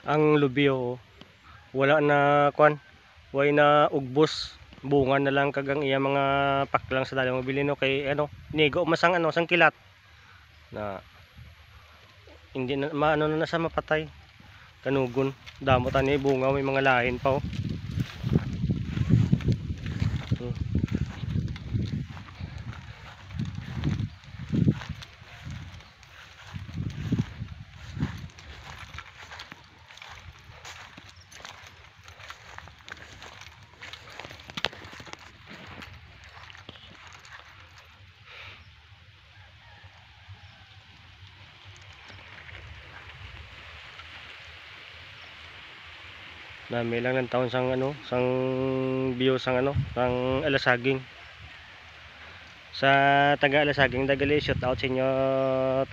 Ang lubyo wala na kwan, way na ugbos, bunga na lang kagang iya mga paklang sa dalang mabili no kay ano, nigo masang ano sang kilat na hindi na maano na sa mapatay. Kanugon, damo tani bunga may mga lahin pa oh. Dami lang ng taon sang ano, sang bio sang ano, sang alasaging. Sa taga alasaging dagali shout out sa inyo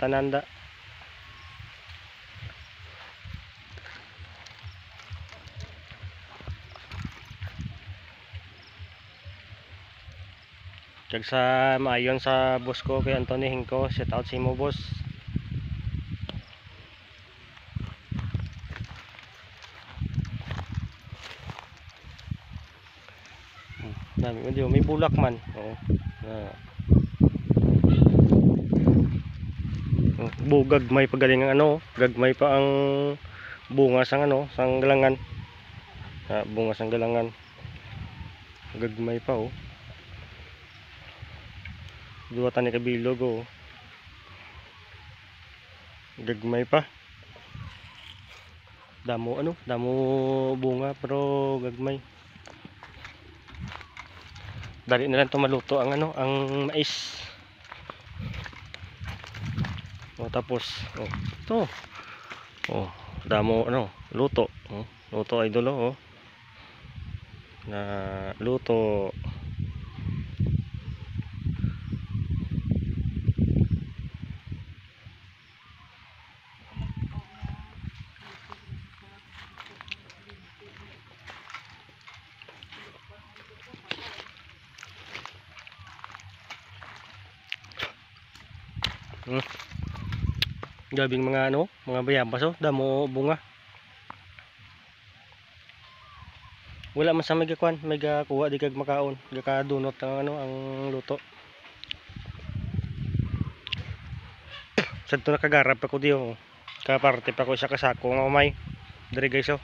tananda. Kag sa maayon sa boss ko kay Anthony Hingko, shout out sa imo boss. Dami medyo may bulak man. Oo. Gagmay pa galing ang ano, gagmay pa ang bunga sang ano, sang galangan. Bunga sang galangan. Gagmay pa oh. Duwa tani kabilog oh. Gagmay pa. Damo ano, damo bunga pero gagmay. Dali na lang tumaluto ang ano, ang mais. Oh, tapos oh, ito. Oh, damo ano, luto. Oh, luto idol oh. Na luto. Gabing mga ano, mga bayabas oh, damo bunga. Wala man sa may gakuan, may gakuha di kag makaon, gakadunot ang ano ang luto. Sadto nakagarap ako diyo. Kaparte pa ko sa kasako nga umay. Diri guys oh.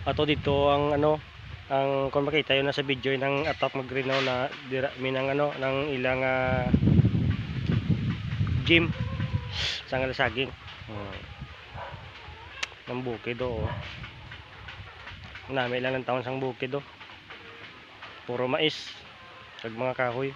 Ato dito ang ano, ang kung makita yun na sa video ng atak magrinaw na dira minang ano ng ilang gym sang saging. Ng bukid oh. Nami lang ng taon sang bukid oh. Puro mais kag mga kahoy.